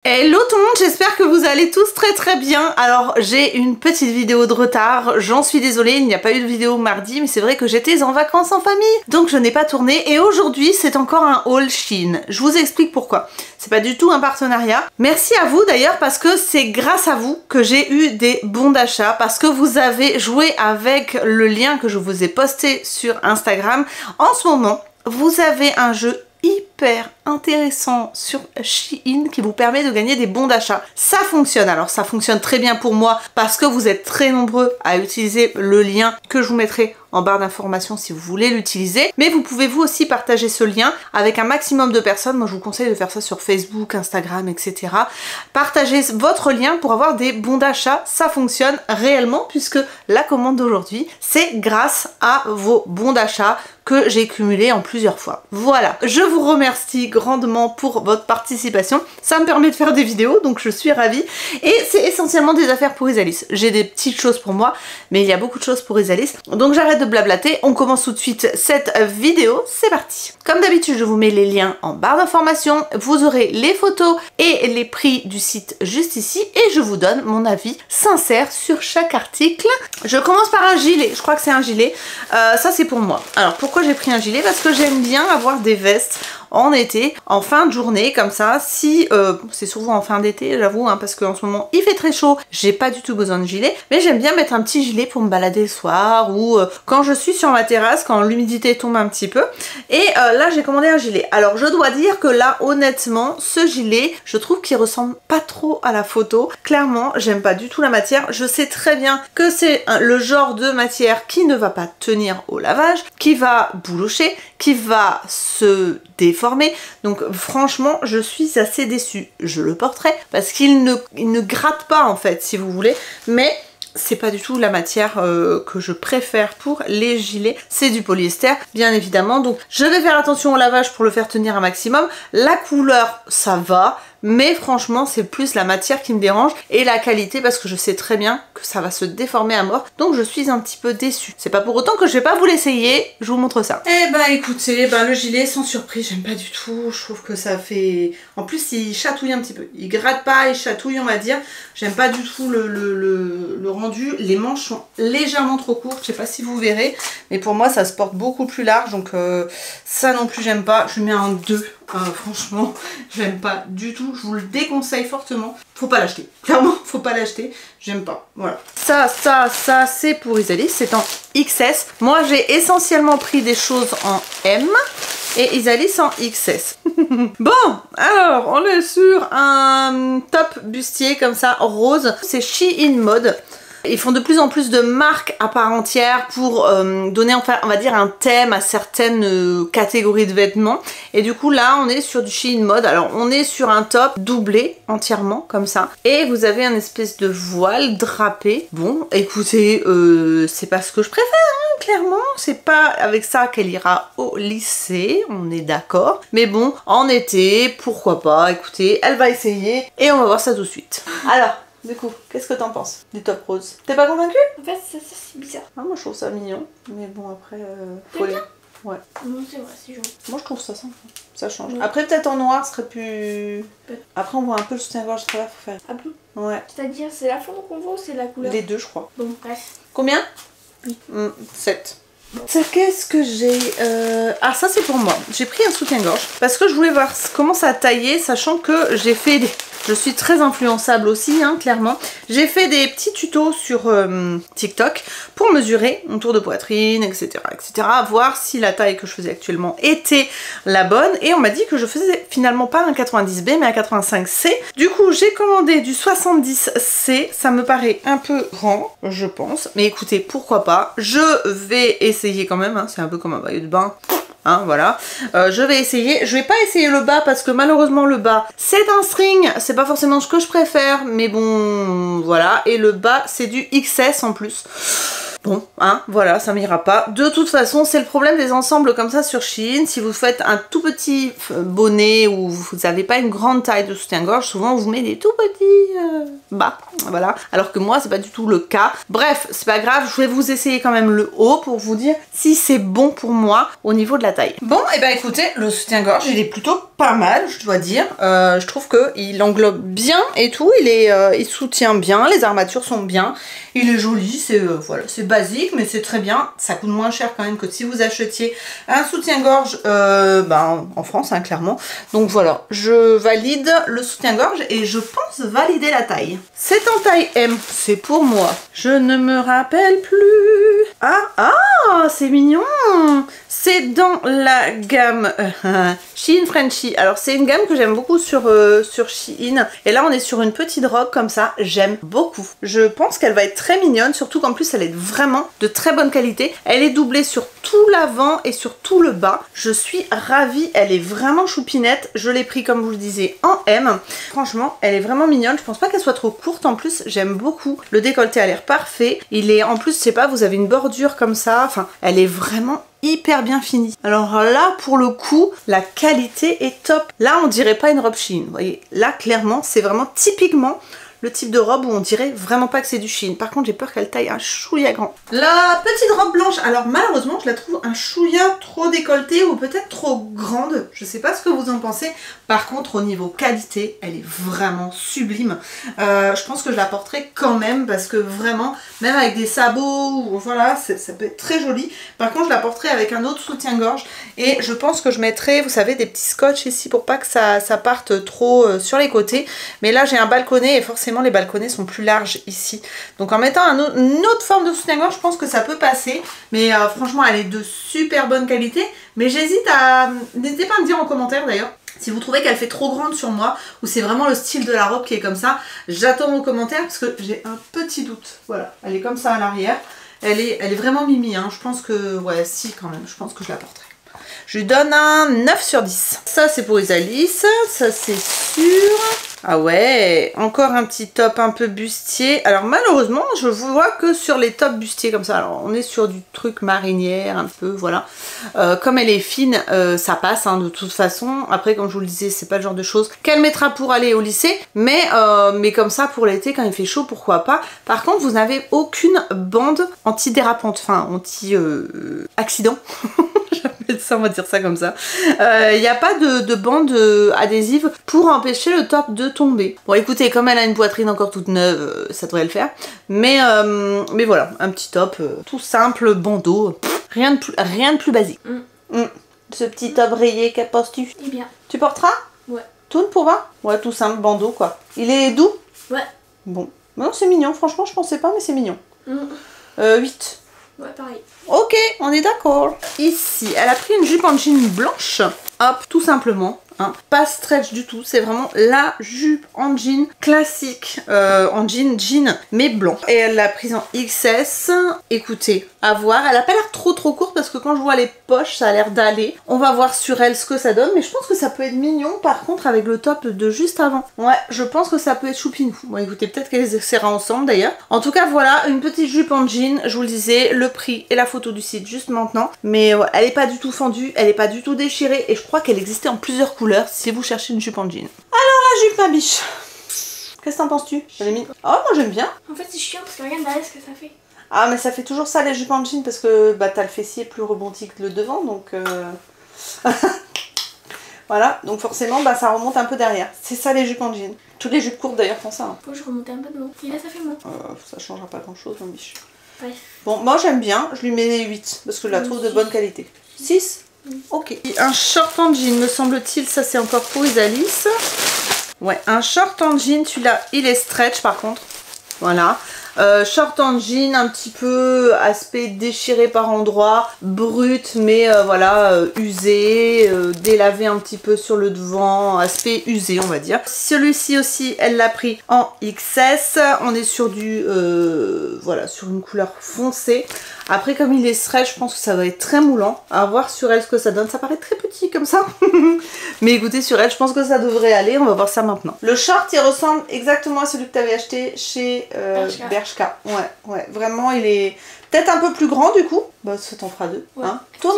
Hello tout le monde, j'espère que vous allez tous très bien. Alors j'ai une petite vidéo de retard, j'en suis désolée, il n'y a pas eu de vidéo mardi, mais c'est vrai que j'étais en vacances en famille, donc je n'ai pas tourné et aujourd'hui c'est encore un haul Shein. Je vous explique pourquoi. C'est pas du tout un partenariat. Merci à vous d'ailleurs parce que c'est grâce à vous que j'ai eu des bons d'achat, parce que vous avez joué avec le lien que je vous ai posté sur Instagram. En ce moment, vous avez un jeu hyper intéressant sur Shein qui vous permet de gagner des bons d'achat. Ça fonctionne, alors ça fonctionne très bien pour moi parce que vous êtes très nombreux à utiliser le lien que je vous mettrai en barre d'informations si vous voulez l'utiliser, mais vous pouvez vous aussi partager ce lien avec un maximum de personnes. Moi je vous conseille de faire ça sur Facebook, Instagram, etc. Partagez votre lien pour avoir des bons d'achat, ça fonctionne réellement puisque la commande d'aujourd'hui c'est grâce à vos bons d'achat que j'ai cumulé en plusieurs fois. Voilà, je vous remercie grandement pour votre participation, ça me permet de faire des vidéos donc je suis ravie et c'est essentiellement des affaires pour Isalis. J'ai des petites choses pour moi mais il y a beaucoup de choses pour Isalis, donc j'arrête de blablater, on commence tout de suite cette vidéo, c'est parti. Comme d'habitude je vous mets les liens en barre d'informations, vous aurez les photos et les prix du site juste ici et je vous donne mon avis sincère sur chaque article. Je commence par un gilet, je crois que c'est un gilet, ça c'est pour moi. Alors pourquoi j'ai pris un gilet? Parce que j'aime bien avoir des vestes en été, en fin de journée comme ça, si c'est souvent en fin d'été j'avoue hein, parce qu'en ce moment il fait très chaud, j'ai pas du tout besoin de gilet, mais j'aime bien mettre un petit gilet pour me balader le soir ou quand je suis sur ma terrasse, quand l'humidité tombe un petit peu. Et là j'ai commandé un gilet. Alors je dois dire que là honnêtement ce gilet je trouve qu'il ressemble pas trop à la photo. Clairement j'aime pas du tout la matière, je sais très bien que c'est le genre de matière qui ne va pas tenir au lavage, qui va boulocher, qui va se déformé, donc franchement je suis assez déçue. Je le porterai parce qu'il ne gratte pas en fait si vous voulez, mais c'est pas du tout la matière que je préfère pour les gilets, c'est du polyester bien évidemment, donc je vais faire attention au lavage pour le faire tenir un maximum. La couleur ça va, mais franchement c'est plus la matière qui me dérange et la qualité parce que je sais très bien que ça va se déformer à mort, donc je suis un petit peu déçue. C'est pas pour autant que je vais pas vous l'essayer, je vous montre ça. Eh ben écoutez, le gilet sans surprise j'aime pas du tout, je trouve que ça fait... En plus il chatouille un petit peu, il gratte pas, il chatouille on va dire, j'aime pas du tout le rendu. Les manches sont légèrement trop courtes, je sais pas si vous verrez, mais pour moi ça se porte beaucoup plus large, donc ça non plus j'aime pas, je mets un 2. Franchement j'aime pas du tout, je vous le déconseille fortement, faut pas l'acheter, clairement faut pas l'acheter, j'aime pas. Voilà, ça c'est pour Isalis, c'est en XS. Moi j'ai essentiellement pris des choses en M et Isalis en XS. Bon, alors on est sur un top bustier comme ça rose, c'est Shein Mode. Ils font de plus en plus de marques à part entière pour donner enfin on va dire un thème à certaines catégories de vêtements. Et du coup là on est sur du Shein Mode. Alors on est sur un top doublé entièrement comme ça. Et vous avez un espèce de voile drapé. Bon écoutez, c'est pas ce que je préfère hein, clairement. C'est pas avec ça qu'elle ira au lycée, on est d'accord. Mais bon, en été, pourquoi pas, écoutez, elle va essayer et on va voir ça tout de suite. Alors... Du coup, qu'est-ce que t'en penses du top rose? T'es pas convaincue? En fait, ça c'est bizarre. Ah, moi je trouve ça mignon, mais bon après, faut les... Ouais. Non, c'est vrai, c'est joli. Moi je trouve ça sympa, ça change. Ouais. Après peut-être en noir serait plus... Après on voit un peu le soutien-gorge, faut faire... Ah bleu? Ouais. C'est-à-dire, c'est la forme qu'on voit ou c'est la couleur? Les deux je crois. Bon, bref. Combien? 8. 7. Ça, qu'est-ce que j'ai Ah ça c'est pour moi. J'ai pris un soutien-gorge parce que je voulais voir comment ça taillait, sachant que j'ai fait des... Je suis très influençable aussi, hein, clairement. J'ai fait des petits tutos sur TikTok pour mesurer mon tour de poitrine, etc., etc. Voir si la taille que je faisais actuellement était la bonne. Et on m'a dit que je faisais finalement pas un 90B, mais un 85C. Du coup, j'ai commandé du 70C. Ça me paraît un peu grand, je pense. Mais écoutez, pourquoi pas. Je vais essayer quand même. Hein. C'est un peu comme un maillot de bain. Hein, voilà, je vais essayer. Je vais pas essayer le bas parce que malheureusement le bas c'est un string, c'est pas forcément ce que je préfère, mais bon voilà. Et le bas c'est du XS en plus. Bon, hein, voilà, ça m'ira pas. De toute façon, c'est le problème des ensembles comme ça sur Shein. Si vous faites un tout petit bonnet ou vous n'avez pas une grande taille de soutien-gorge, souvent on vous met des tout petits bas, voilà. Alors que moi, c'est pas du tout le cas. Bref, c'est pas grave, je vais vous essayer quand même le haut pour vous dire si c'est bon pour moi au niveau de la taille. Bon, et ben écoutez, le soutien-gorge, il est plutôt pas mal, je dois dire. Je trouve qu'il englobe bien et tout, il soutient bien, les armatures sont bien, il est joli, c'est voilà, c'est basique, mais c'est très bien. Ça coûte moins cher quand même que si vous achetiez un soutien-gorge en France, hein, clairement. Donc voilà, je valide le soutien-gorge et je pense valider la taille. C'est en taille M, c'est pour moi. Je ne me rappelle plus. Ah, c'est mignon. C'est dans la gamme Shein Frenchy. Alors c'est une gamme que j'aime beaucoup sur Shein. Et là on est sur une petite robe comme ça, j'aime beaucoup. Je pense qu'elle va être très mignonne, surtout qu'en plus elle est vraiment de très bonne qualité. Elle est doublée sur tout l'avant et sur tout le bas. Je suis ravie, elle est vraiment choupinette. Je l'ai pris comme vous le disiez en M. Franchement elle est vraiment mignonne. Je pense pas qu'elle soit trop courte en plus, j'aime beaucoup. Le décolleté a l'air parfait. Il est en plus, je sais pas, vous avez une bordure comme ça. Enfin, elle est vraiment hyper bien finie. Alors là, pour le coup, la qualité est top. Là, on dirait pas une robe Shein. Vous voyez, là, clairement, c'est vraiment typiquement le type de robe où on dirait vraiment pas que c'est du Shein. Par contre, j'ai peur qu'elle taille un chouïa grand. La petite robe blanche, alors malheureusement, je la trouve un chouïa trop décolletée ou peut-être trop grande. Je sais pas ce que vous en pensez. Par contre, au niveau qualité, elle est vraiment sublime. Je pense que je la porterai quand même parce que vraiment, même avec des sabots, voilà, ça peut être très joli. Par contre, je la porterai avec un autre soutien-gorge et je pense que je mettrai, vous savez, des petits scotch ici pour pas que ça parte trop sur les côtés. Mais là, j'ai un balconnet et forcément, les balconnets sont plus larges ici. Donc en mettant une autre forme de soutien-gorge, je pense que ça peut passer. Mais franchement, elle est de super bonne qualité. Mais j'hésite à... N'hésitez pas à me dire en commentaire d'ailleurs si vous trouvez qu'elle fait trop grande sur moi ou c'est vraiment le style de la robe qui est comme ça. J'attends vos commentaires parce que j'ai un petit doute. Voilà, elle est comme ça à l'arrière. Elle est vraiment mimi, hein. Je pense que... Ouais, si quand même, je pense que je la porterai. Je lui donne un 9 sur 10. Ça, c'est pour Isalis. Ça, c'est sûr. Ah ouais, encore un petit top un peu bustier. Alors malheureusement, je vois que sur les tops bustiers comme ça. Alors on est sur du truc marinière un peu, voilà. Comme elle est fine, ça passe hein, de toute façon. Après, comme je vous le disais, c'est pas le genre de choses qu'elle mettra pour aller au lycée. Mais comme ça, pour l'été, quand il fait chaud, pourquoi pas. Par contre, vous n'avez aucune bande anti-dérapante, enfin anti-accident. Ça, on va dire ça comme ça. Il n'y a pas de bande adhésive pour empêcher le top de tomber. Bon écoutez, comme elle a une poitrine encore toute neuve, ça devrait le faire. Mais voilà, un petit top tout simple, bandeau. Rien de plus basique. Ce petit top rayé, qu'en penses-tu? Eh bien. Tu porteras? Ouais. Tout pour va? Ouais, tout simple, bandeau quoi. Il est doux? Ouais. Bon. Non, c'est mignon, franchement, je pensais pas, mais c'est mignon. 8. Ouais, pareil. Ok, on est d'accord. Ici, elle a pris une jupe en jean blanche. Hop, tout simplement. Hein. Pas stretch du tout. C'est vraiment la jupe en jean classique. En jean, mais blanc. Et elle l'a prise en XS. Écoutez, à voir. Elle a pas l'air trop courte parce que quand je vois les poches, ça a l'air d'aller. On va voir sur elle ce que ça donne. Mais je pense que ça peut être mignon par contre avec le top de juste avant. Ouais, je pense que ça peut être choupinou. Bon, écoutez, peut-être qu'elle les essaiera ensemble d'ailleurs. En tout cas, voilà, une petite jupe en jean. Je vous le disais, le prix et la photo du site juste maintenant. Mais ouais, elle est pas du tout fendue, elle est pas du tout déchirée. Et je crois qu'elle existait en plusieurs couleurs si vous cherchez une jupe en jean. Alors la jupe, ma biche. Qu'est-ce que t'en penses-tu? Oh, moi j'aime bien. En fait, c'est chiant parce que regarde derrière ce que ça fait. Ah, mais ça fait toujours ça les jupes en jean parce que bah, t'as le fessier plus rebondi que le devant donc. Voilà, donc forcément bah, ça remonte un peu derrière. C'est ça les jupes en jean. Toutes les jupes courtes d'ailleurs font ça. Hein. Faut que je remonte un peu devant. Et là, ça fait moins. Ça changera pas grand chose, ma biche. Bref. Bon, moi j'aime bien, je lui mets 8 parce que je la trouve de bonne qualité. 6? Ok. Un short en jean, me semble-t-il, ça c'est encore pour Isalis. Ouais, un short en jean, celui-là, il est stretch par contre. Voilà. Short en jean, un petit peu aspect déchiré par endroits, brut mais voilà, usé, délavé un petit peu sur le devant, aspect usé on va dire. Celui-ci aussi, elle l'a pris en XS, on est sur du, voilà, sur une couleur foncée. Après comme il est stretch, je pense que ça va être très moulant. À voir sur elle ce que ça donne. Ça paraît très petit comme ça. Mais écoutez, sur elle, je pense que ça devrait aller. On va voir ça maintenant. Le short, il ressemble exactement à celui que tu avais acheté chez Bershka. Ouais, vraiment, il est peut-être un peu plus grand du coup. Bah, ça t'en fera deux. Ouais. Hein. Toi,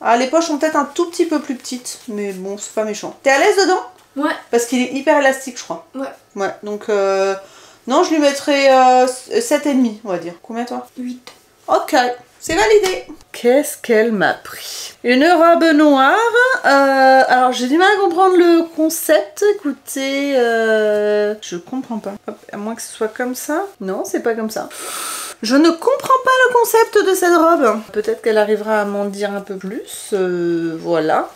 ah, les poches sont peut-être un tout petit peu plus petites. Mais bon, c'est pas méchant. T'es à l'aise dedans? Ouais. Parce qu'il est hyper élastique, je crois. Ouais. Donc, non, je lui mettrais 7,5, on va dire. Combien toi? 8. Ok, c'est validé. Qu'est-ce qu'elle m'a pris? Une robe noire. Alors, j'ai du mal à comprendre le concept. Écoutez, je comprends pas. Hop, à moins que ce soit comme ça. Non, c'est pas comme ça. Je ne comprends pas le concept de cette robe. Peut-être qu'elle arrivera à m'en dire un peu plus. Voilà.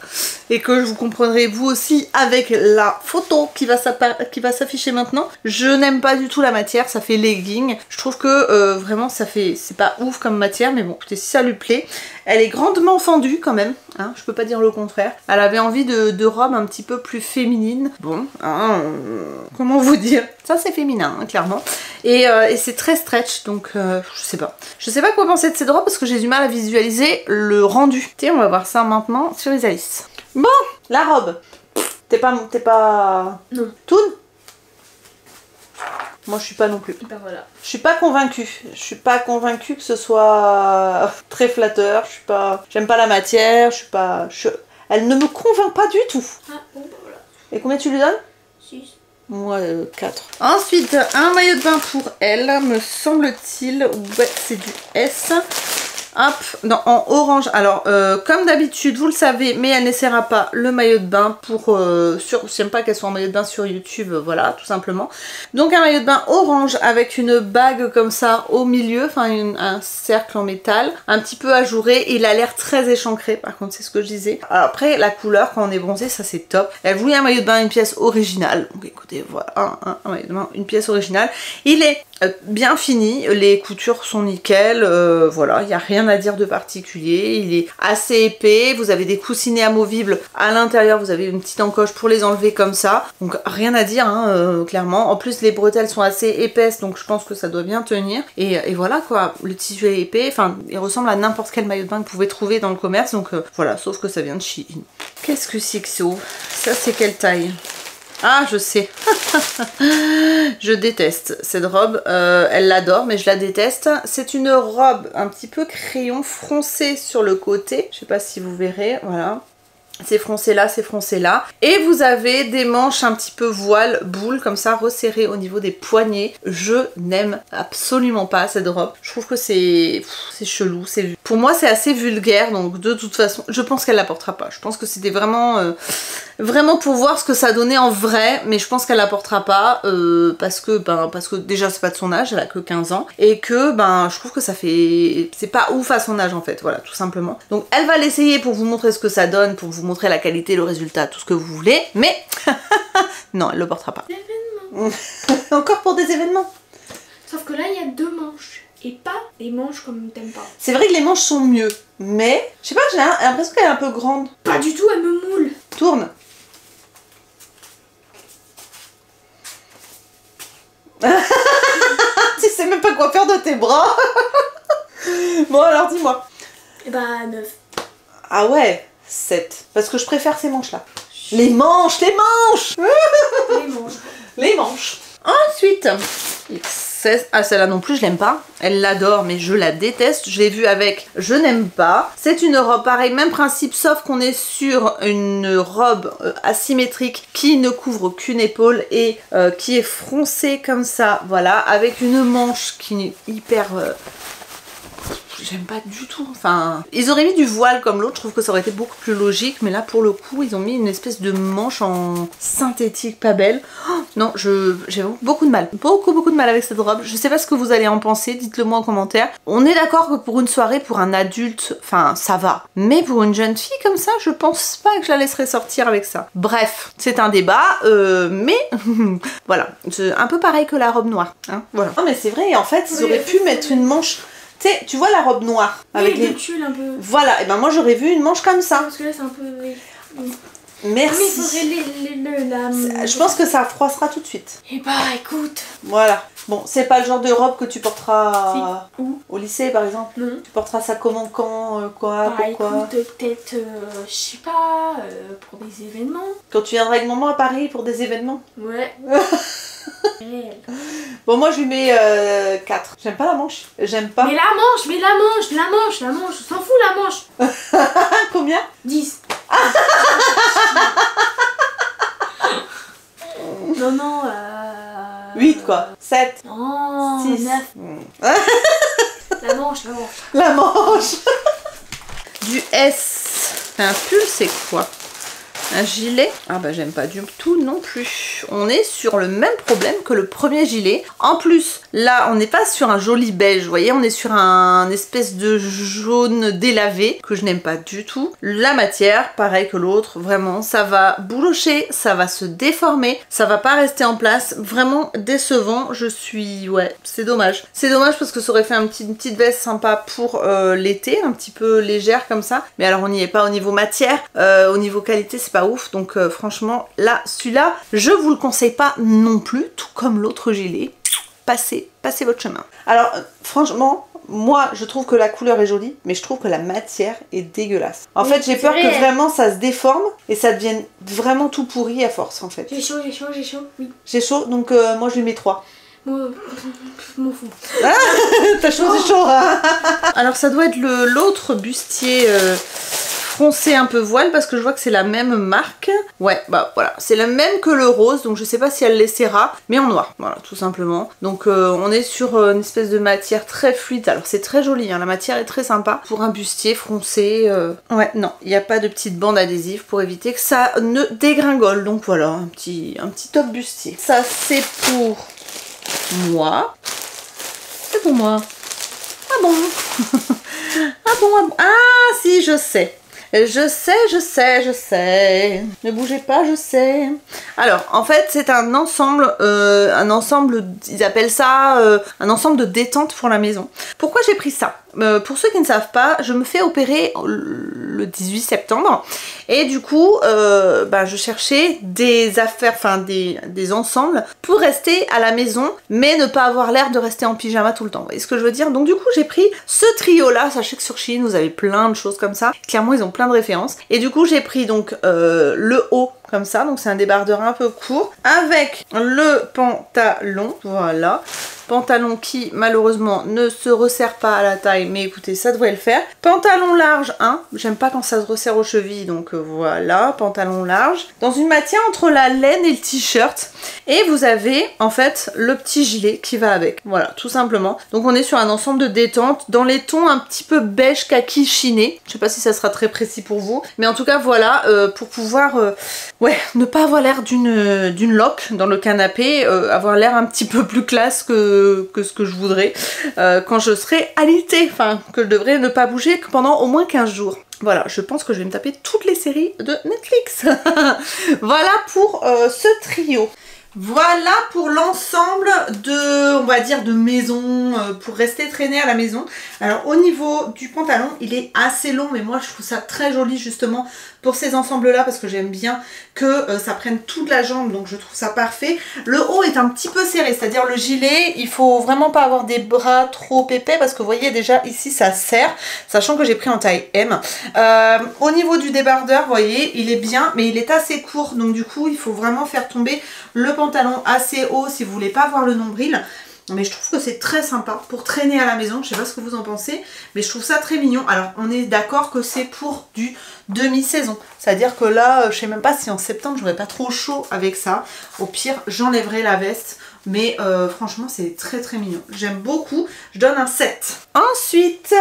Et que vous comprendrez vous aussi avec la photo qui va s'afficher maintenant. Je n'aime pas du tout la matière, ça fait legging. Je trouve que vraiment ça fait, c'est pas ouf comme matière, mais bon, écoutez, si ça lui plaît. Elle est grandement fendue quand même, hein, je peux pas dire le contraire. Elle avait envie de robe un petit peu plus féminine. Bon, hein, comment vous dire? Ça c'est féminin, hein, clairement. Et c'est très stretch, donc je sais pas. Je sais pas quoi penser de cette robe parce que j'ai du mal à visualiser le rendu. Tiens, on va voir ça maintenant sur les Alice. Bon, la robe. T'es pas... Non. Toon? Moi je suis pas non plus. Ben voilà. Je suis pas convaincue. Je suis pas convaincue que ce soit très flatteur. Je suis pas... J'aime pas la matière. Je suis pas... Elle ne me convainc pas du tout. Ah bon, ben voilà. Et combien tu lui donnes? 6. Moi 4. Ensuite, un maillot de bain pour elle, me semble-t-il. Ouais, c'est du S. Hop, non, en orange. Alors, comme d'habitude, vous le savez, mais elle n'essaiera pas le maillot de bain pour... j'aime pas qu'elle soit en maillot de bain sur YouTube, voilà, tout simplement. Donc, un maillot de bain orange avec une bague comme ça au milieu, enfin, un cercle en métal, un petit peu ajouré. Il a l'air très échancré, par contre, c'est ce que je disais. Alors, après, la couleur, quand on est bronzé, ça, c'est top. Elle voulait un maillot de bain, une pièce originale. Donc, écoutez, voilà, un maillot de bain, une pièce originale. Il est bien fini, les coutures sont nickel, voilà, il n'y a rien à dire de particulier, il est assez épais, vous avez des coussinets amovibles à l'intérieur, vous avez une petite encoche pour les enlever comme ça, donc rien à dire, hein, clairement. En plus les bretelles sont assez épaisses, donc je pense que ça doit bien tenir, et voilà quoi, le tissu est épais, enfin il ressemble à n'importe quel maillot de bain que vous pouvez trouver dans le commerce, donc voilà, sauf que ça vient de Shein. Qu'est-ce que c'est que ça? Ça c'est quelle taille? Ah, je sais. Je déteste cette robe. Elle l'adore, mais je la déteste. C'est une robe un petit peu crayon froncé sur le côté. Je sais pas si vous verrez. Voilà. C'est froncé là, c'est froncé là. Et vous avez des manches un petit peu voile, boule, comme ça, resserrées au niveau des poignets. Je n'aime absolument pas cette robe. Je trouve que c'est chelou. Pour moi, c'est assez vulgaire. Donc, de toute façon, je pense qu'elle la portera pas. Je pense que c'était vraiment... vraiment pour voir ce que ça donnait en vrai, mais je pense qu'elle la portera pas parce que déjà c'est pas de son âge, elle a que 15 ans et que je trouve que ça fait... c'est pas ouf à son âge en fait, voilà, tout simplement. Donc elle va l'essayer pour vous montrer ce que ça donne, pour vous montrer la qualité, le résultat, tout ce que vous voulez, mais non, elle le portera pas. Encore pour des événements. Sauf que là il y a 2 manches et pas des manches comme t'aimes pas. C'est vrai que les manches sont mieux, mais je sais pas, j'ai l'impression qu'elle est un peu grande. Pas du tout, elle me moule. Tourne. Tu sais même pas quoi faire de tes bras. Bon alors dis-moi. Et bah 9. Ah ouais, 7. Parce que je préfère ces manches là. Les manches, les manches. Les manches. Les manches. Ensuite, ah celle-là non plus je l'aime pas. Elle l'adore mais je la déteste. Je l'ai vue avec, je n'aime pas. C'est une robe pareil, même principe, sauf qu'on est sur une robe asymétrique qui ne couvre qu'une épaule et qui est froncée comme ça, voilà, avec une manche qui est hyper... j'aime pas du tout, enfin... Ils auraient mis du voile comme l'autre, je trouve que ça aurait été beaucoup plus logique, mais là pour le coup ils ont mis une espèce de manche en synthétique pas belle. Oh, non, j'ai beaucoup de mal, beaucoup de mal avec cette robe. Je sais pas ce que vous allez en penser, dites-le moi en commentaire. On est d'accord que pour une soirée, pour un adulte, enfin ça va. Mais pour une jeune fille comme ça, je pense pas que je la laisserai sortir avec ça. Bref, c'est un débat, mais voilà, c'est un peu pareil que la robe noire, hein, voilà. Non mais c'est vrai, en fait ils auraient pu mettre une manche... Tu sais, tu vois la robe noire avec les tuiles un peu. Voilà, et ben moi j'aurais vu une manche comme ça. Parce que là c'est un peu... Merci. Mais il faudrait Je pense que ça froissera tout de suite. Et bah écoute. Voilà. Bon, c'est pas le genre de robe que tu porteras Si. Où? au lycée par exemple. Non. Tu porteras ça comment, quand, quoi, Bah pourquoi? écoute, peut-être, je sais pas, pour des événements. Quand tu viendras avec maman à Paris pour des événements. Ouais. Réel. Bon, moi je lui mets 4. J'aime pas la manche. J'aime pas. Mais la manche, la manche, on s'en fout la manche. Combien? 10. Non, non, 8 quoi. 7. Non, 6. 9. La manche. La manche. Du S. Un pull, c'est quoi? Un gilet? Ah bah j'aime pas du tout non plus. On est sur le même problème que le premier gilet. En plus, là, on n'est pas sur un joli beige, vous voyez, on est sur un espèce de jaune délavé que je n'aime pas du tout. La matière, pareil que l'autre, vraiment, ça va boulocher, ça va se déformer, ça va pas rester en place. Vraiment décevant, je suis... Ouais, c'est dommage. C'est dommage parce que ça aurait fait une petite veste sympa pour l'été, un petit peu légère comme ça. Mais alors on n'y est pas au niveau matière, au niveau qualité, c'est pas ouf, donc franchement là celui-là je vous le conseille pas non plus, tout comme l'autre gilet. Passez votre chemin. Alors franchement moi je trouve que la couleur est jolie, mais je trouve que la matière est dégueulasse. En fait j'ai peur que vraiment ça se déforme et ça devienne vraiment tout pourri à force en fait. J'ai chaud, oui. J'ai chaud, donc moi je lui mets 3. M'en fous. Ah, t'as chaud, c'est chaud. Alors ça doit être l'autre bustier foncé un peu voile parce que je vois que c'est la même marque. Ouais, bah voilà, c'est la même que le rose, donc je sais pas si elle laissera, mais en noir, voilà, tout simplement. Donc on est sur une espèce de matière très fluide. Alors c'est très joli, hein, la matière est très sympa pour un bustier foncé. Ouais, non, il n'y a pas de petite bande adhésive pour éviter que ça ne dégringole. Donc voilà, un petit top bustier. Ça c'est pour moi. C'est pour moi. Ah bon. Ah bon, ah bon. Ah si, je sais. Je sais. Ne bougez pas, je sais. Alors, en fait, c'est un ensemble, ils appellent ça un ensemble de détente pour la maison. Pourquoi j'ai pris ça? Pour ceux qui ne savent pas, je me fais opérer le 18 septembre et du coup, je cherchais des affaires, enfin des ensembles pour rester à la maison, mais ne pas avoir l'air de rester en pyjama tout le temps. Vous voyez ce que je veux dire? Donc du coup, j'ai pris ce trio-là. Sachez que sur Shein, vous avez plein de choses comme ça. Clairement, ils ont plein de références. Et du coup, j'ai pris donc le haut comme ça, donc c'est un débardeur un peu court avec le pantalon, voilà. Pantalon qui malheureusement ne se resserre pas à la taille, mais écoutez, ça devrait le faire. Pantalon large 1, j'aime pas quand ça se resserre aux chevilles, donc voilà, pantalon large. Dans une matière entre la laine et le t-shirt. Et vous avez en fait le petit gilet qui va avec, voilà, tout simplement. Donc on est sur un ensemble de détente dans les tons un petit peu beige kaki chiné. Je sais pas si ça sera très précis pour vous, mais en tout cas voilà, pour pouvoir ne pas avoir l'air d'une loque dans le canapé, avoir l'air un petit peu plus classe que ce que je voudrais quand je serai alitée, enfin que je devrais ne pas bouger pendant au moins 15 jours. Voilà, je pense que je vais me taper toutes les séries de Netflix. Voilà pour ce trio. Voilà pour l'ensemble de, on va dire, de maison, pour rester traîné à la maison. Alors au niveau du pantalon, il est assez long, mais moi je trouve ça très joli justement pour ces ensembles-là, parce que j'aime bien que ça prenne toute la jambe, donc je trouve ça parfait. Le haut est un petit peu serré, c'est-à-dire le gilet, il faut vraiment pas avoir des bras trop épais, parce que vous voyez déjà ici ça serre, sachant que j'ai pris en taille M. Au niveau du débardeur, vous voyez, il est bien, mais il est assez court, donc du coup il faut vraiment faire tomber le pantalon assez haut si vous voulez pas voir le nombril. Mais je trouve que c'est très sympa pour traîner à la maison. Je sais pas ce que vous en pensez, mais je trouve ça très mignon. Alors on est d'accord que c'est pour du demi-saison, c'est à dire que là je sais même pas si en septembre j'aurais pas trop chaud avec ça. Au pire j'enlèverai la veste, mais franchement c'est très très mignon, j'aime beaucoup. Je donne un 7. Ensuite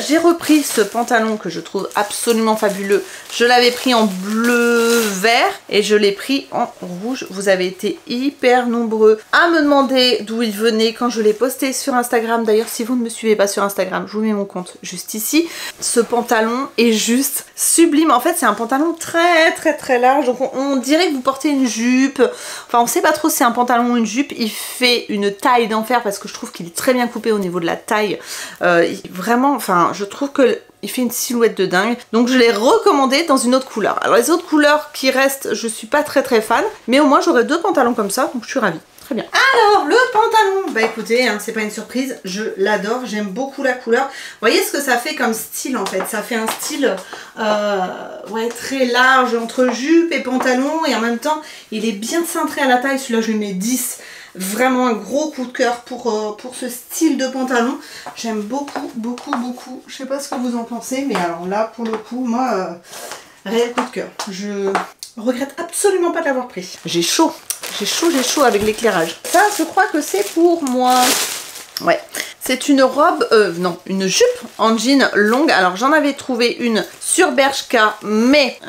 j'ai repris ce pantalon que je trouve absolument fabuleux. Je l'avais pris en bleu vert et je l'ai pris en rouge. Vous avez été hyper nombreux à me demander d'où il venait quand je l'ai posté sur Instagram. D'ailleurs, si vous ne me suivez pas sur Instagram, je vous mets mon compte juste ici. Ce pantalon est juste sublime. En fait, c'est un pantalon très très très large. Donc on dirait que vous portez une jupe. Enfin, on sait pas trop si c'est un pantalon ou une jupe. Il fait une taille d'enfer parce que je trouve qu'il est très bien coupé au niveau de la taille. Vraiment, enfin, je trouve que il fait une silhouette de dingue. Donc je l'ai recommandé dans une autre couleur. Alors les autres couleurs qui restent, je suis pas très très fan. Mais au moins j'aurai 2 pantalons comme ça, donc je suis ravie. très bien. Alors, le pantalon, bah écoutez, hein, c'est pas une surprise, je l'adore, j'aime beaucoup la couleur. Vous voyez ce que ça fait comme style en fait? Ça fait un style ouais, très large entre jupe et pantalon, et en même temps, il est bien cintré à la taille. Celui-là, je lui mets 10. Vraiment un gros coup de cœur pour ce style de pantalon. J'aime beaucoup, beaucoup, beaucoup. Je sais pas ce que vous en pensez, mais alors là, pour le coup, moi, réel coup de cœur. Je regrette absolument pas de l'avoir pris. J'ai chaud. J'ai chaud avec l'éclairage. Ça, je crois que c'est pour moi. Ouais. C'est une robe, non, une jupe en jean longue. Alors j'en avais trouvé une sur Bershka, mais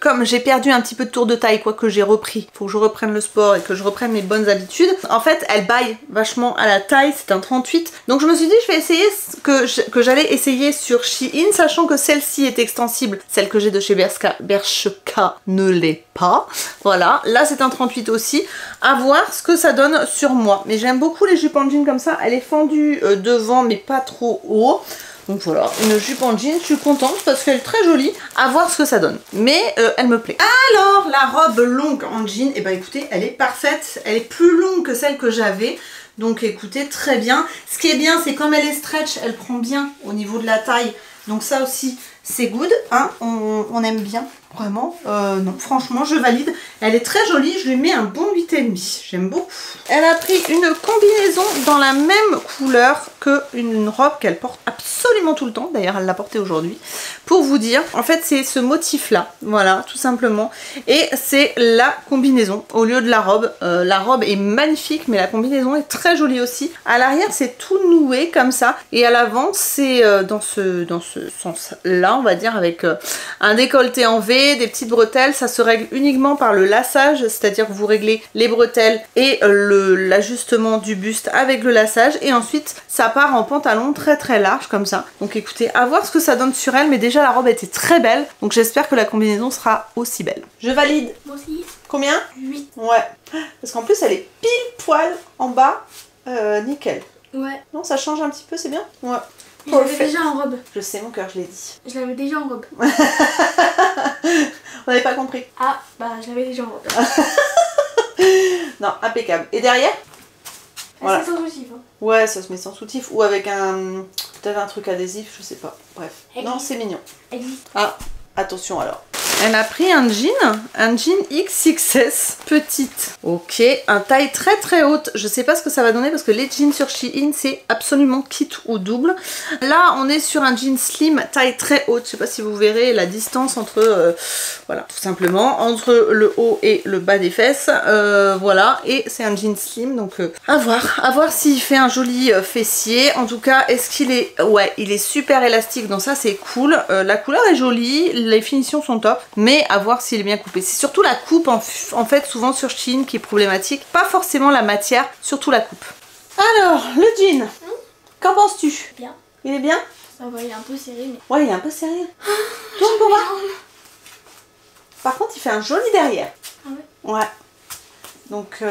comme j'ai perdu un petit peu de tour de taille, quoi que j'ai repris, faut que je reprenne le sport et que je reprenne mes bonnes habitudes. En fait, elle baille vachement à la taille, c'est un 38. Donc je me suis dit, je vais essayer que j'allais essayer sur Shein, sachant que celle-ci est extensible. Celle que j'ai de chez Bershka ne l'est pas. Voilà, là c'est un 38 aussi. À voir ce que ça donne sur moi. Mais j'aime beaucoup les jupes en jean comme ça. Elle est fendue devant mais pas trop haut. Donc voilà, une jupe en jean, je suis contente parce qu'elle est très jolie. À voir ce que ça donne. Mais elle me plaît. Alors, la robe longue en jean, et bah écoutez, elle est parfaite. Elle est plus longue que celle que j'avais. Donc écoutez, très bien. Ce qui est bien, c'est comme elle est stretch, elle prend bien au niveau de la taille. Donc ça aussi, c'est good. Hein, on aime bien. Vraiment, non, franchement, je valide. Elle est très jolie, je lui mets un bon 8,5. J'aime beaucoup. Elle a pris une combinaison dans la même couleur qu'une robe qu'elle porte absolument tout le temps. D'ailleurs, elle l'a portée aujourd'hui. Pour vous dire, en fait, c'est ce motif-là. Voilà, tout simplement. Et c'est la combinaison au lieu de la robe. La robe est magnifique, mais la combinaison est très jolie aussi. À l'arrière, c'est tout noué comme ça. Et à l'avant, c'est dans ce sens-là, on va dire, avec un décolleté en V, des petites bretelles. Ça se règle uniquement par le lassage, c'est-à-dire que vous réglez les bretelles et l'ajustement du buste avec le lassage, et ensuite ça part en pantalon très très large comme ça. Donc écoutez, à voir ce que ça donne sur elle, mais déjà la robe était très belle, donc j'espère que la combinaison sera aussi belle. Je valide. Moi aussi. Combien? 8. Ouais, parce qu'en plus elle est pile poil en bas, nickel. Ouais. Non, ça change un petit peu, c'est bien. Ouais. Je l'avais déjà en robe. Je sais, mon cœur, je l'ai dit. Je l'avais déjà en robe. On n'avait pas compris. Ah, bah je l'avais déjà en robe. Non, impeccable. Et derrière? Voilà. C'est sans soutif. Hein. Ouais, ça se met sans soutif. Ou avec peut-être un truc adhésif, je sais pas. Bref. Non, c'est mignon. Existe. Ah, attention alors. Elle a pris un jean XXS petite. Ok, un taille très très haute. Je sais pas ce que ça va donner parce que les jeans sur Shein c'est absolument kit ou double. Là on est sur un jean slim taille très haute. Je sais pas si vous verrez la distance entre, voilà, tout simplement, entre le haut et le bas des fesses. Voilà, et c'est un jean slim, donc à voir s'il fait un joli fessier. En tout cas, est-ce qu'il est... Ouais, il est super élastique, donc ça c'est cool. La couleur est jolie, les finitions sont top. Mais à voir s'il est bien coupé. C'est surtout la coupe en fait souvent sur Shein qui est problématique. Pas forcément la matière, surtout la coupe. Alors, le jean. Qu'en penses-tu? Bien. Il est bien? Ça va, il est un peu serré mais... Ouais, il est un peu serré. Tourne pour voir. Par contre, il fait un joli derrière. Ah ouais? Ouais. Donc,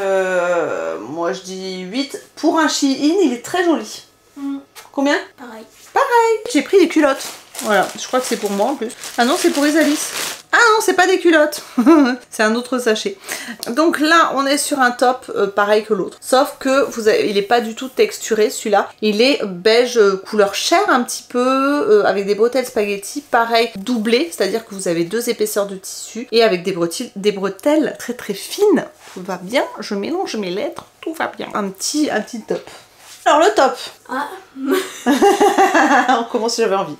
moi je dis 8. Pour un Shein, il est très joli. Combien? Pareil. Pareil. J'ai pris des culottes. Voilà, je crois que c'est pour moi en plus. Ah non, c'est pour Isalis. Ah non, c'est pas des culottes. C'est un autre sachet. Donc là, on est sur un top pareil que l'autre. Sauf que il est pas du tout texturé celui-là. Il est beige couleur chair un petit peu, avec des bretelles spaghetti, pareil, doublées. C'est-à-dire que vous avez 2 épaisseurs de tissu et avec des bretelles très très fines. Tout va bien, je mélange mes lettres, tout va bien. Un petit top. Alors le top. Ah. On commence si j'avais envie.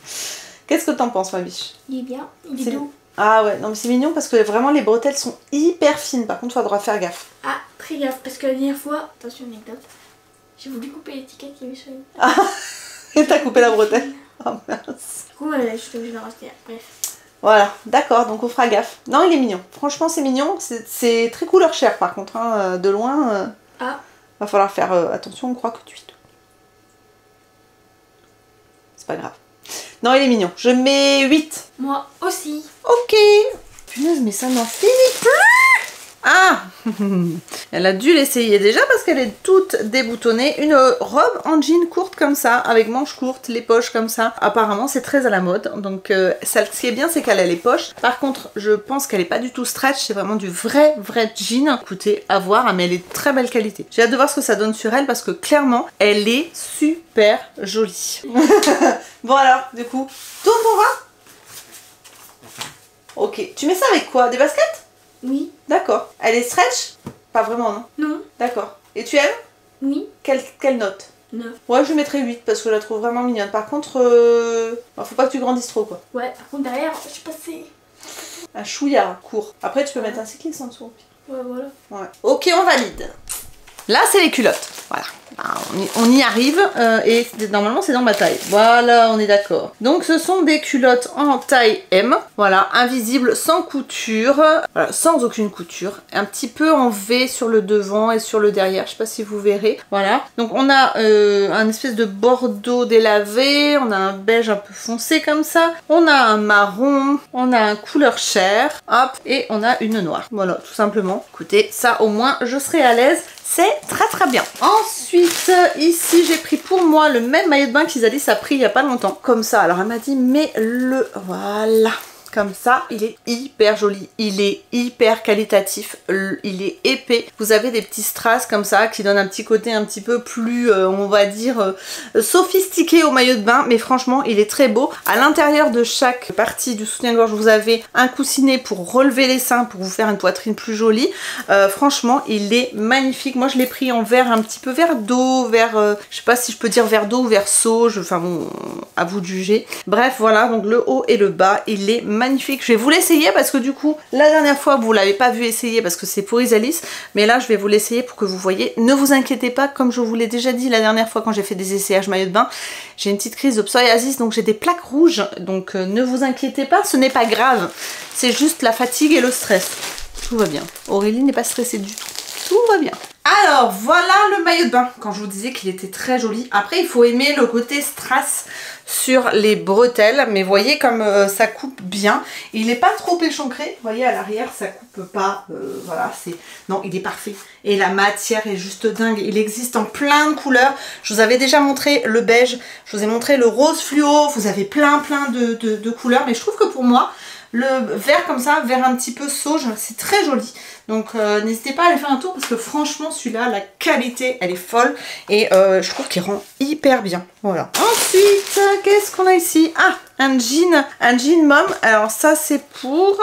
Qu'est-ce que t'en penses, ma biche? Il est bien, il est doux. Ah ouais, non mais c'est mignon parce que vraiment les bretelles sont hyper fines. Par contre, il faudra faire gaffe. Ah, très gaffe, parce que la dernière fois, attention anecdote, j'ai voulu couper l'étiquette qu'il y avait sur une... Ah, et t'as coupé la bretelle? Oh mince. Du coup, je suis obligée de la racheter. Bref. Voilà, d'accord, donc on fera gaffe. Non, il est mignon. Franchement, c'est mignon. C'est très couleur chair par contre. Hein. De loin, va falloir faire attention, on croit que tu... C'est pas grave. Non, il est mignon. Je mets 8. Moi aussi. Ok. Punaise, mais ça n'en finit plus. Ah, elle a dû l'essayer déjà parce qu'elle est toute déboutonnée. Une robe en jean courte comme ça, avec manches courtes, les poches comme ça. Apparemment, c'est très à la mode. Donc, ça, ce qui est bien, c'est qu'elle a les poches. Par contre, je pense qu'elle est pas du tout stretch. C'est vraiment du vrai jean. Écoutez, à voir, mais elle est de très belle qualité. J'ai hâte de voir ce que ça donne sur elle parce que clairement, elle est super jolie. Bon alors, du coup, tourne pour voir. Ok, tu mets ça avec quoi? Des baskets? Oui. D'accord. Elle est stretch? Pas vraiment, non? Non. D'accord. Et tu aimes? Oui. Quelle note? 9. Ouais, je lui mettrais 8 parce que je la trouve vraiment mignonne. Par contre, faut pas que tu grandisses trop, quoi. Ouais, par contre, derrière, je suis passée. Un chouïa court. Après, tu peux mettre un cycliste en dessous. Ouais, voilà. Ouais. Ok, on valide. Là, c'est les culottes. Voilà. On y arrive et normalement c'est dans ma taille. Voilà, on est d'accord. Donc ce sont des culottes en taille M. Voilà, invisibles, sans couture. Voilà, sans aucune couture. Un petit peu en V sur le devant et sur le derrière. Je sais pas si vous verrez. Voilà. Donc on a un espèce de bordeaux délavé. On a un beige un peu foncé comme ça. On a un marron. On a un couleur chair. Hop. Et on a une noire. Voilà, tout simplement. Écoutez, ça au moins je serai à l'aise. C'est très bien. Ensuite, ici, j'ai pris pour moi le même maillot de bain qu'Isalis a pris il y a pas longtemps. Comme ça. Alors, elle m'a dit, mets-le. Voilà. Comme ça, il est hyper joli, il est hyper qualitatif, il est épais. Vous avez des petits strass comme ça qui donnent un petit côté un petit peu plus, on va dire, sophistiqué au maillot de bain. Mais franchement, il est très beau. À l'intérieur de chaque partie du soutien-gorge, vous avez un coussinet pour relever les seins, pour vous faire une poitrine plus jolie. Franchement, il est magnifique. Moi, je l'ai pris en vert, un petit peu vert d'eau, vert, je sais pas si je peux dire vert d'eau ou vert sauge. Enfin bon, à vous de juger. Bref, voilà, donc le haut et le bas, il est magnifique. Je vais vous l'essayer parce que du coup, la dernière fois, vous l'avez pas vu essayer parce que c'est pour Isalis. Mais là, je vais vous l'essayer pour que vous voyez. Ne vous inquiétez pas, comme je vous l'ai déjà dit la dernière fois quand j'ai fait des essayages maillot de bain, j'ai une petite crise de psoriasis, donc j'ai des plaques rouges. Donc ne vous inquiétez pas, ce n'est pas grave. C'est juste la fatigue et le stress. Tout va bien. Aurélie n'est pas stressée du tout. Tout va bien. Alors, voilà le maillot de bain. Quand je vous disais qu'il était très joli. Après, il faut aimer le côté strass sur les bretelles. Mais voyez comme ça coupe bien. Il n'est pas trop échancré. Vous voyez, à l'arrière, ça coupe pas. Voilà, c'est... Non, il est parfait. Et la matière est juste dingue. Il existe en plein de couleurs. Je vous avais déjà montré le beige. Je vous ai montré le rose fluo. Vous avez plein de couleurs. Mais je trouve que pour moi... Le vert comme ça, vert un petit peu sauge, c'est très joli. Donc n'hésitez pas à aller faire un tour parce que franchement celui-là, la qualité, elle est folle. Et je trouve qu'il rend hyper bien. Voilà. Ensuite, qu'est-ce qu'on a ici? Ah, un jean mom. Alors ça c'est pour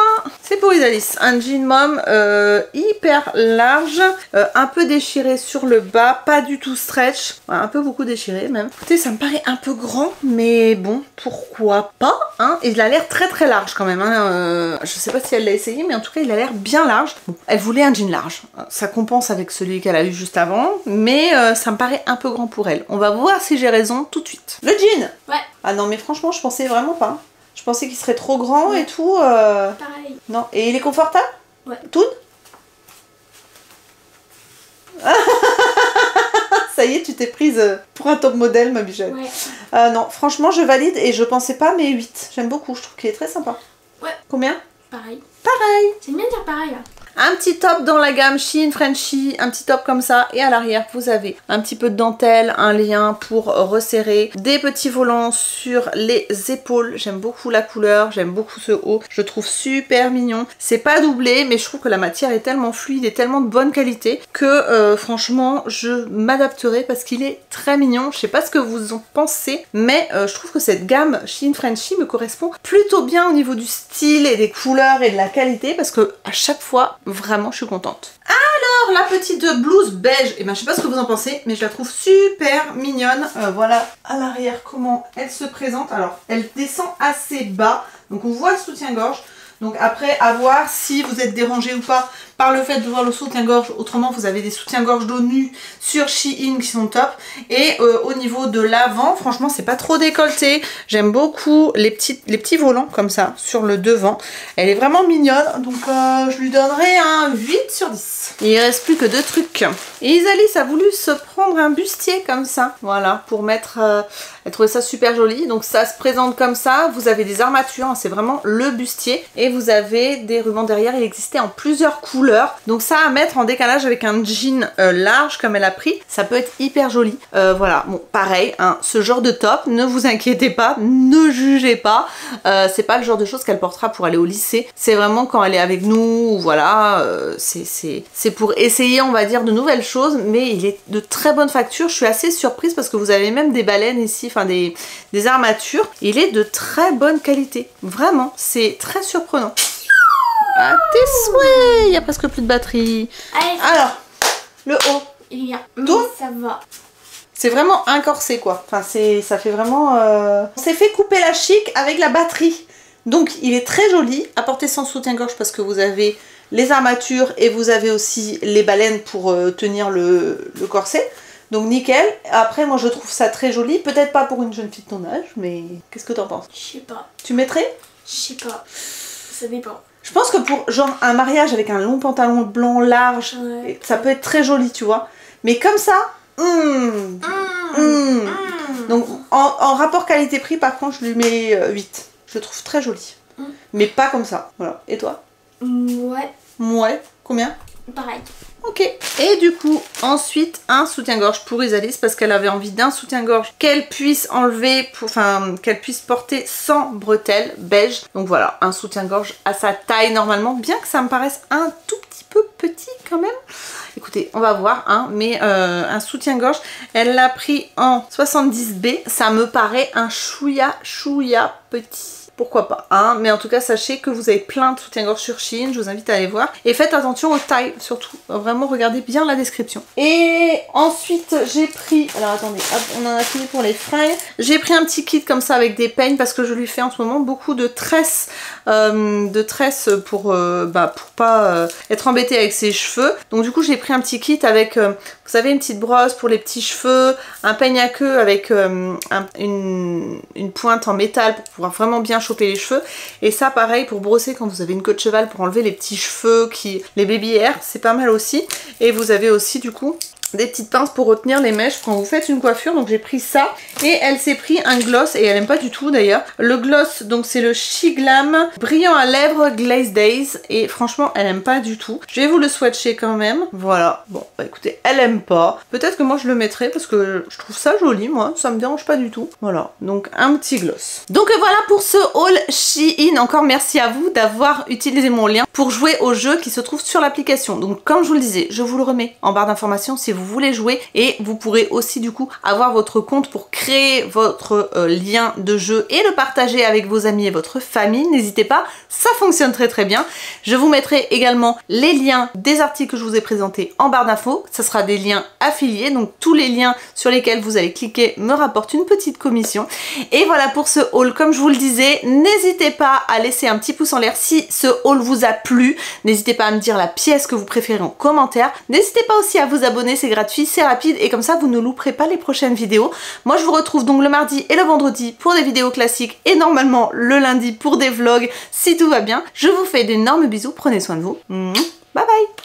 Isalis. Un jean mom hyper large, un peu déchiré sur le bas, pas du tout stretch. Ouais, un peu beaucoup déchiré même. Écoutez, ça me paraît un peu grand, mais bon, pourquoi pas, hein. Il a l'air très large quand même, hein. Je sais pas si elle l'a essayé, mais en tout cas il a l'air bien large. Bon, elle voulait un jean large. Ça compense avec celui qu'elle a eu juste avant, mais ça me paraît un peu grand pour elle. On va voir si j'ai raison tout de suite. Le jean. Ouais. Ah non, mais franchement, je pensais vraiment pas. Je pensais qu'il serait trop grand et tout. Pareil. Non. Et il est confortable? Ouais. Tout? Ça y est, tu t'es prise pour un top modèle, ma bichette. Ouais. Non, franchement, je valide et je pensais pas, mais 8. J'aime beaucoup, je trouve qu'il est très sympa. Ouais. Combien? Pareil. Pareil. J'aime bien dire pareil là. Un petit top dans la gamme Shein Frenchy, un petit top comme ça, et à l'arrière vous avez un petit peu de dentelle, un lien pour resserrer, des petits volants sur les épaules. J'aime beaucoup la couleur, j'aime beaucoup ce haut, je trouve super mignon. C'est pas doublé, mais je trouve que la matière est tellement fluide et tellement de bonne qualité que franchement je m'adapterai parce qu'il est très mignon. Je sais pas ce que vous en pensez, mais je trouve que cette gamme Shein Frenchy me correspond plutôt bien au niveau du style et des couleurs et de la qualité parce que à chaque fois vraiment je suis contente. Alors la petite blouse beige, et ben je sais pas ce que vous en pensez, mais je la trouve super mignonne. Voilà à l'arrière comment elle se présente. Alors elle descend assez bas, donc on voit le soutien-gorge. Donc après, à voir si vous êtes dérangé ou pas par le fait de voir le soutien-gorge. Autrement, vous avez des soutiens-gorge dos nus sur Shein qui sont top. Et au niveau de l'avant, franchement, c'est pas trop décolleté. J'aime beaucoup les petits volants comme ça sur le devant. Elle est vraiment mignonne. Donc je lui donnerai un 8 sur 10. Il reste plus que 2 trucs. Et Isalis a voulu se prendre un bustier comme ça. Voilà, pour mettre... elle trouvait ça super joli. Donc ça se présente comme ça. Vous avez des armatures. C'est vraiment le bustier. Et vous avez des rubans derrière. Il existait en plusieurs couleurs. couleur. Donc ça à mettre en décalage avec un jean large comme elle a pris, ça peut être hyper joli. Voilà, bon pareil, hein, ce genre de top, ne vous inquiétez pas, ne jugez pas. C'est pas le genre de choses qu'elle portera pour aller au lycée. C'est vraiment quand elle est avec nous, voilà, c'est pour essayer, on va dire, de nouvelles choses, mais il est de très bonne facture. Je suis assez surprise parce que vous avez même des baleines ici, enfin des armatures. Il est de très bonne qualité, vraiment, c'est très surprenant. À tes souhaits, il y a presque plus de batterie. Allez, alors, le haut. il y a, mais Donc, ça va. c'est vraiment un corset quoi. Enfin, ça fait vraiment... On s'est fait couper la chic avec la batterie. Donc, il est très joli, à porter sans soutien-gorge parce que vous avez les armatures et vous avez aussi les baleines pour tenir le corset. Donc, nickel. Après, moi, je trouve ça très joli. Peut-être pas pour une jeune fille de ton âge, mais qu'est-ce que t'en penses? Je sais pas. Tu mettrais? Je sais pas. Ça dépend. Je pense que pour genre un mariage avec un long pantalon blanc large, Ouais. ça peut être très joli, tu vois. Mais comme ça, donc en rapport qualité-prix, par contre, je lui mets 8. Je le trouve très joli. Mais pas comme ça. Voilà. Et toi? Ouais, Ouais. Combien? pareil. Ok. Et du coup, ensuite, un soutien-gorge pour Isalis parce qu'elle avait envie d'un soutien-gorge qu'elle puisse enlever, enfin, qu'elle puisse porter sans bretelles beige. Donc voilà, un soutien-gorge à sa taille normalement, bien que ça me paraisse un tout petit peu petit quand même. Écoutez, on va voir, hein, mais un soutien-gorge, elle l'a pris en 70B. Ça me paraît un chouïa petit. Pourquoi pas, hein, mais en tout cas sachez que vous avez plein de soutien-gorge sur Shein, je vous invite à aller voir. Et faites attention aux tailles surtout, vraiment regardez bien la description. Et ensuite j'ai pris, alors attendez, hop, on en a fini pour les fringues. J'ai pris un petit kit comme ça avec des peignes parce que je lui fais en ce moment beaucoup de tresses pour pas être embêtée avec ses cheveux. Donc du coup j'ai pris un petit kit avec, vous savez, une petite brosse pour les petits cheveux, un peigne à queue avec une pointe en métal pour pouvoir vraiment bien choper les cheveux, et ça pareil pour brosser quand vous avez une queue de cheval pour enlever les petits cheveux, les baby hairs, c'est pas mal aussi. Et vous avez aussi du coup des petites pinces pour retenir les mèches quand vous faites une coiffure, donc j'ai pris ça. Et elle s'est pris un gloss, et elle aime pas du tout d'ailleurs. Le gloss, donc c'est le She Glam brillant à lèvres Glaze Days, et franchement elle aime pas du tout. Je vais vous le swatcher quand même, voilà. Bon bah écoutez, elle aime pas, peut-être que moi je le mettrai parce que je trouve ça joli, moi ça me dérange pas du tout. Voilà, donc un petit gloss. Donc voilà pour ce haul Shein. Encore merci à vous d'avoir utilisé mon lien pour jouer au jeu qui se trouve sur l'application. Donc comme je vous le disais, je vous le remets en barre d'informations si vous voulez jouer, et vous pourrez aussi du coup avoir votre compte pour créer votre lien de jeu et le partager avec vos amis et votre famille. N'hésitez pas, ça fonctionne très bien. Je vous mettrai également les liens des articles que je vous ai présentés en barre d'infos. Ça sera des liens affiliés, donc tous les liens sur lesquels vous allez cliquer me rapportent une petite commission. Et voilà pour ce haul. Comme je vous le disais, n'hésitez pas à laisser un petit pouce en l'air si ce haul vous a plu. N'hésitez pas à me dire la pièce que vous préférez en commentaire. N'hésitez pas aussi à vous abonner, c'est gratuit, c'est rapide, et comme ça vous ne louperez pas les prochaines vidéos. Moi je vous retrouve donc le mardi et le vendredi pour des vidéos classiques, et normalement le lundi pour des vlogs si tout va bien. Je vous fais d'énormes bisous, prenez soin de vous. Bye bye.